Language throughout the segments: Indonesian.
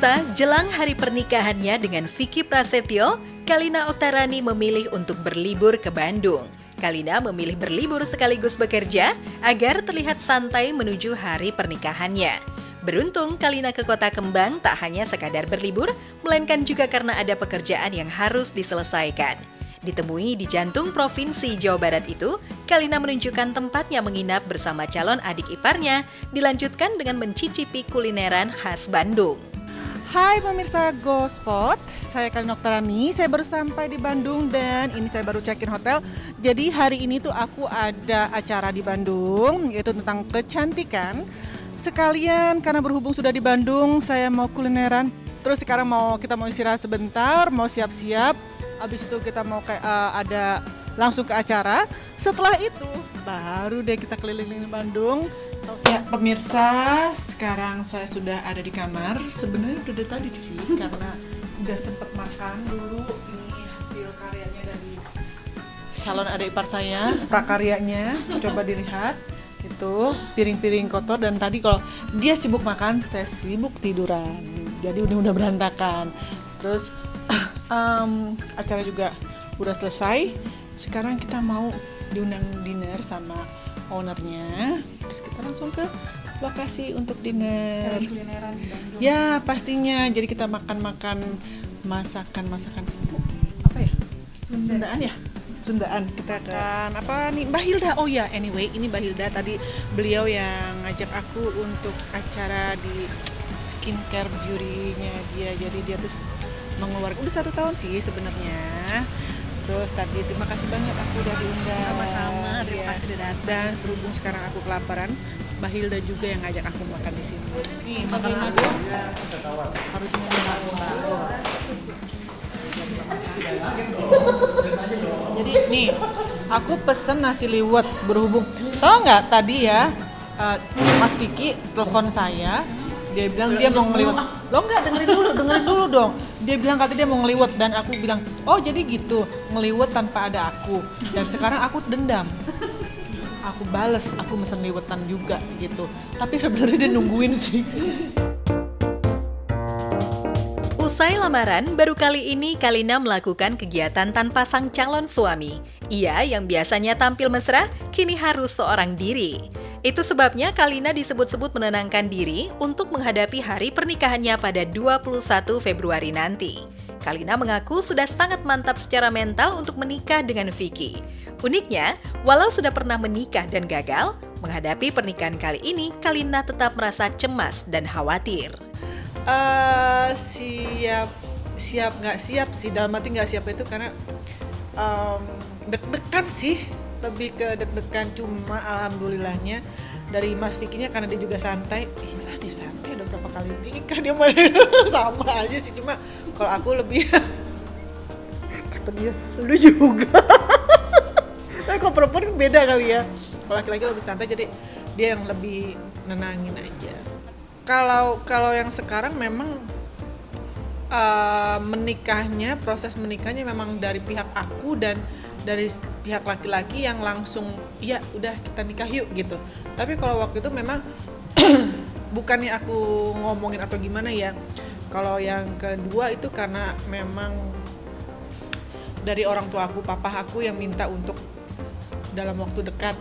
Pemirsa, jelang hari pernikahannya dengan Vicky Prasetyo, Kalina Oktarani memilih untuk berlibur ke Bandung. Kalina memilih berlibur sekaligus bekerja agar terlihat santai menuju hari pernikahannya. Beruntung Kalina ke Kota Kembang tak hanya sekadar berlibur, melainkan juga karena ada pekerjaan yang harus diselesaikan. Ditemui di jantung Provinsi Jawa Barat itu, Kalina menunjukkan tempatnya menginap bersama calon adik iparnya, dilanjutkan dengan mencicipi kulineran khas Bandung. Hai pemirsa GoSpot, saya Kalina Oktarani. Saya baru sampai di Bandung dan ini saya baru check-in hotel. Jadi hari ini tuh aku ada acara di Bandung, yaitu tentang kecantikan. Sekalian karena berhubung sudah di Bandung, saya mau kulineran. Terus sekarang kita mau istirahat sebentar, mau siap-siap. Habis itu kita mau ada langsung ke acara. Setelah itu baru deh kita keliling Bandung. Ya pemirsa, sekarang saya sudah ada di kamar. Sebenarnya udah dari tadi sih, karena udah sempet makan dulu. Ini hasil karyanya dari calon adik ipar saya, prakaryanya. Coba dilihat, itu piring-piring kotor. Dan tadi kalau dia sibuk makan, saya sibuk tiduran. Jadi udah berantakan. Terus acara juga udah selesai. Sekarang kita mau diundang dinner sama ownernya, terus kita langsung ke lokasi untuk dinner. Ya pastinya, jadi kita makan masakan apa ya? Sundaan. Kita akan apa nih, Mbak Hilda. Oh ya, anyway, ini Mbak Hilda tadi beliau yang ngajak aku untuk acara di skincare beauty-nya dia. Jadi dia tuh mengeluarkan udah 1 tahun sih sebenarnya. Terus tadi terima kasih banyak aku udah diundang. Sama-sama, terima kasih udah datang. Dan berhubung sekarang aku kelaparan, Mbak Hilda juga yang ngajak aku makan di sini. Nih, makan aku. Harusnya makan. Jadi nih, aku pesen nasi liwet berhubung. Tahu nggak tadi ya, Mas Vicky telepon saya. Dia bilang dia mau ngeliwet. Lo enggak, dengerin dulu dong. Dia bilang katanya dia mau ngeliwet dan aku bilang, "Oh, jadi gitu, ngeliwet tanpa ada aku." Dan sekarang aku dendam. Aku bales, aku mesen liwetan juga gitu. Tapi sebenarnya dia nungguin sih. Usai lamaran, baru kali ini Kalina melakukan kegiatan tanpa sang calon suami. Ia yang biasanya tampil mesra, kini harus seorang diri. Itu sebabnya Kalina disebut-sebut menenangkan diri untuk menghadapi hari pernikahannya pada 21 Februari nanti. Kalina mengaku sudah sangat mantap secara mental untuk menikah dengan Vicky. Uniknya, walau sudah pernah menikah dan gagal, menghadapi pernikahan kali ini, Kalina tetap merasa cemas dan khawatir. Siap nggak siap sih, dalam arti nggak siap itu karena deg-degan sih, lebih ke deg-degan. Cuma alhamdulillahnya dari Mas Vicky-nya karena dia juga santai. Iyalah dia santai, udah berapa kali nikah dia sama aja sih. Cuma kalau aku lebih kata dia lu juga. Nah, kalau perempuan beda kali ya. Kalau laki-laki lebih santai, jadi dia yang lebih nenangin aja. Kalau yang sekarang memang proses menikahnya memang dari pihak aku dan dari pihak laki-laki yang langsung ya udah kita nikah yuk gitu. Tapi kalau waktu itu memang bukannya aku ngomongin atau gimana ya. Kalau yang kedua itu karena memang dari orang tua aku, papa aku yang minta untuk dalam waktu dekat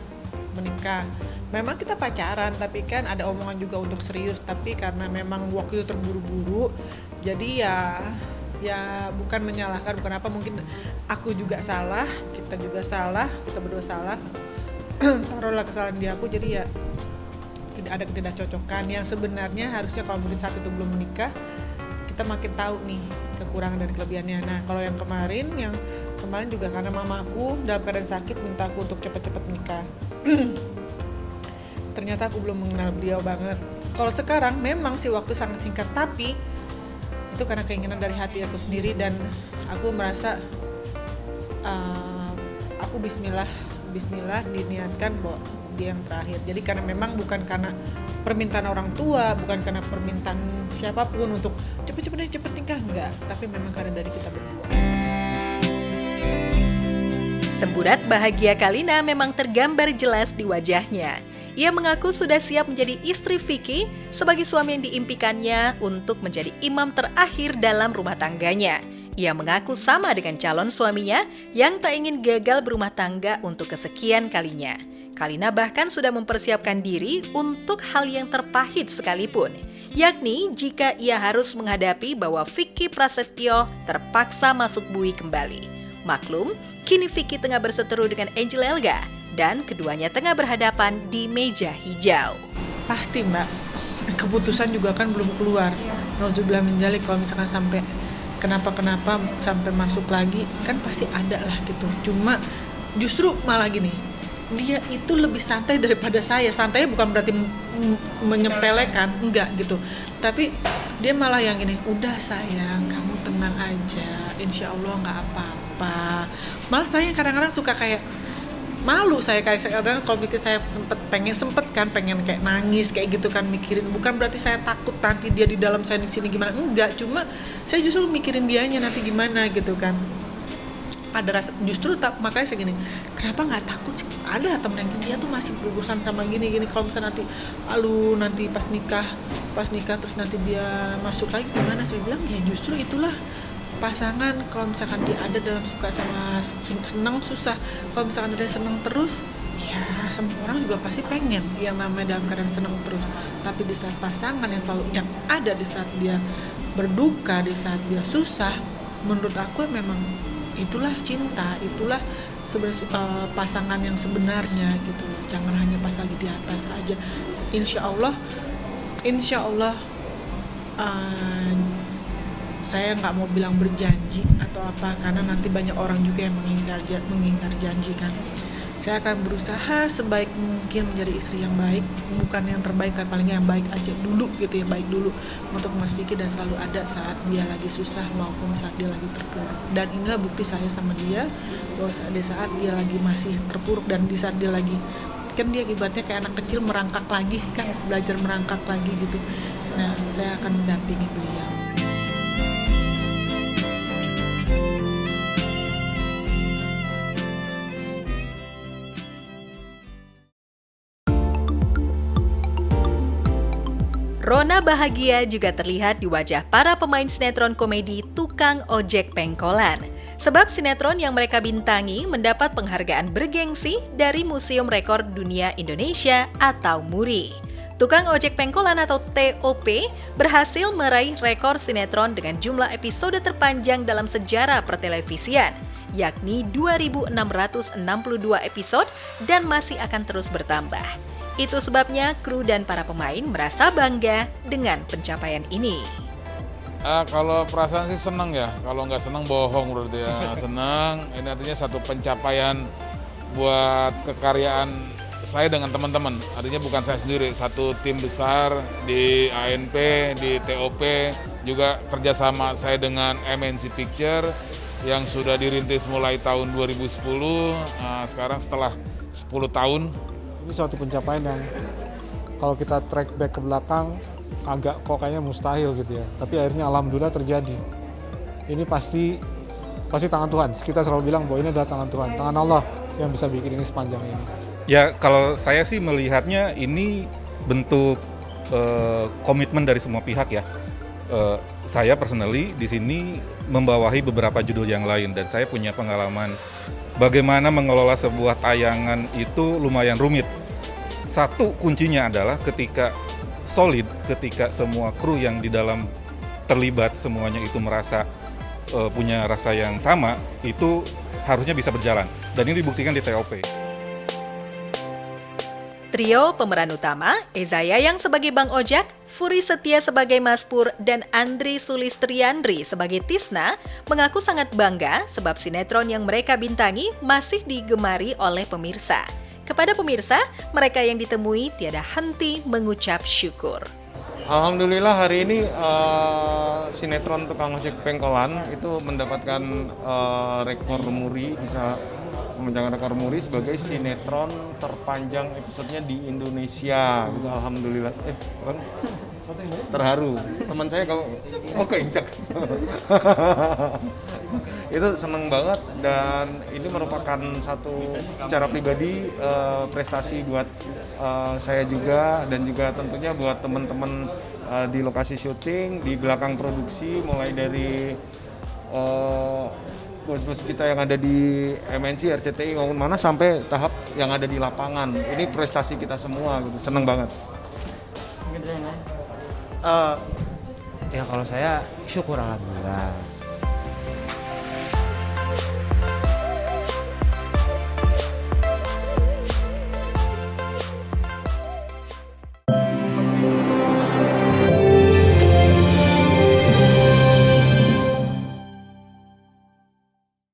menikah. Memang kita pacaran, tapi kan ada omongan juga untuk serius. Tapi karena memang waktu itu terburu-buru, jadi ya bukan menyalahkan, bukan apa, mungkin aku juga salah, kita juga salah, kita berdua salah. Taruhlah kesalahan di aku, jadi ya tidak ada ketidakcocokan yang sebenarnya harusnya kalau mungkin saat itu belum menikah, kita makin tahu nih kekurangan dan kelebihannya. Nah, kalau yang kemarin juga karena mamaku dalam keadaan sakit minta aku untuk cepat-cepat menikah. Ternyata aku belum mengenal beliau banget. Kalau sekarang memang sih waktu sangat singkat, tapi itu karena keinginan dari hati aku sendiri dan aku merasa aku bismillah diniatkan bahwa dia yang terakhir. Jadi karena memang bukan karena permintaan orang tua, bukan karena permintaan siapapun untuk cepet nikah, enggak, tapi memang karena dari kita berdua. Semburat bahagia Kalina memang tergambar jelas di wajahnya. Ia mengaku sudah siap menjadi istri Vicky sebagai suami yang diimpikannya untuk menjadi imam terakhir dalam rumah tangganya. Ia mengaku sama dengan calon suaminya yang tak ingin gagal berumah tangga untuk kesekian kalinya. Kalina bahkan sudah mempersiapkan diri untuk hal yang terpahit sekalipun, yakni jika ia harus menghadapi bahwa Vicky Prasetyo terpaksa masuk bui kembali. Maklum, kini Vicky tengah berseteru dengan Angel Elga dan keduanya tengah berhadapan di meja hijau. Pasti Mbak, keputusan juga kan belum keluar. Nauzubillah min dzalik, kalau misalkan sampai kenapa-kenapa sampai masuk lagi kan pasti ada lah gitu. Cuma justru malah gini, dia itu lebih santai daripada saya. Santainya bukan berarti menyepelekan, enggak gitu. Tapi dia malah yang gini, udah sayang, kamu tenang aja, insya Allah nggak apa-apa. Malah saya kadang-kadang suka kayak malu, saya kayak kadang kalau mikir saya sempet pengen kayak nangis kayak gitu kan, mikirin bukan berarti saya takut nanti dia di dalam saya di sini gimana, enggak, cuma saya justru mikirin dianya nanti gimana gitu kan. Ada rasa justru makanya saya gini, kenapa nggak takut sih, ada temen yang dia tuh masih berurusan sama gini kalau misalnya nanti pas nikah terus nanti dia masuk lagi gimana. Saya bilang ya justru itulah pasangan, kalau misalkan dia ada dalam suka sama senang susah, kalau misalkan dia senang terus ya semua orang juga pasti pengen yang namanya dalam keadaan senang terus. Tapi di saat pasangan yang ada di saat dia berduka, di saat dia susah, menurut aku memang itulah cinta, itulah sebenarnya pasangan yang sebenarnya gitu loh. Jangan hanya pas lagi di atas aja. Insya Allah saya nggak mau bilang berjanji atau apa, karena nanti banyak orang juga yang mengingkar janji kan. Saya akan berusaha sebaik mungkin menjadi istri yang baik, bukan yang terbaik tapi paling yang baik aja dulu gitu ya, baik dulu untuk Mas Vicky, dan selalu ada saat dia lagi susah maupun saat dia lagi terpuruk. Dan inilah bukti saya sama dia bahwa di saat dia lagi masih terpuruk dan di saat dia lagi, kan dia ibaratnya kayak anak kecil merangkak lagi kan, belajar merangkak lagi gitu. Nah, saya akan mendampingi beliau. Rona bahagia juga terlihat di wajah para pemain sinetron komedi Tukang Ojek Pengkolan. Sebab sinetron yang mereka bintangi mendapat penghargaan bergengsi dari Museum Rekor Dunia Indonesia atau MURI. Tukang Ojek Pengkolan atau TOP berhasil meraih rekor sinetron dengan jumlah episode terpanjang dalam sejarah pertelevisian, yakni 2.662 episode dan masih akan terus bertambah. Itu sebabnya kru dan para pemain merasa bangga dengan pencapaian ini. Kalau perasaan sih senang ya, kalau nggak senang bohong berarti ya. Senang, ini artinya satu pencapaian buat kekaryaan saya dengan teman-teman. Artinya bukan saya sendiri, satu tim besar di ANP, di TOP, juga kerjasama saya dengan MNC Picture yang sudah dirintis mulai tahun 2010, sekarang setelah 10 tahun. Ini suatu pencapaian yang kalau kita track back ke belakang agak kok kayaknya mustahil gitu ya. Tapi akhirnya alhamdulillah terjadi. Ini pasti tangan Tuhan. Kita selalu bilang bahwa ini adalah tangan Tuhan, tangan Allah yang bisa bikin ini sepanjang ini. Ya kalau saya sih melihatnya ini bentuk komitmen dari semua pihak ya. Saya personally di sini membawahi beberapa judul yang lain dan saya punya pengalaman bagaimana mengelola sebuah tayangan itu lumayan rumit. Satu kuncinya adalah ketika solid, ketika semua kru yang di dalam terlibat semuanya itu merasa punya rasa yang sama, itu harusnya bisa berjalan. Dan ini dibuktikan di TOP. Trio pemeran utama, Ezaya yang sebagai Bang Ojak, Furi Setia sebagai Mas Pur, dan Andri Sulistriandri sebagai Tisna, mengaku sangat bangga sebab sinetron yang mereka bintangi masih digemari oleh pemirsa. Kepada pemirsa, mereka yang ditemui tiada henti mengucap syukur. Alhamdulillah hari ini sinetron Tukang Ojek Pengkolan itu mendapatkan rekor muri, bisa memecahkan rekor muri sebagai sinetron terpanjang episodenya di Indonesia gitu. Alhamdulillah. Bang, terharu. Teman saya kalau keinjak. Itu seneng banget dan ini merupakan satu secara pribadi prestasi buat saya juga dan juga tentunya buat teman-teman di lokasi syuting, di belakang produksi, mulai dari bos-bos kita yang ada di MNC, RCTI maupun mana sampai tahap yang ada di lapangan. Ini prestasi kita semua gitu. Seneng banget. Ya kalau saya syukur alhamdulillah.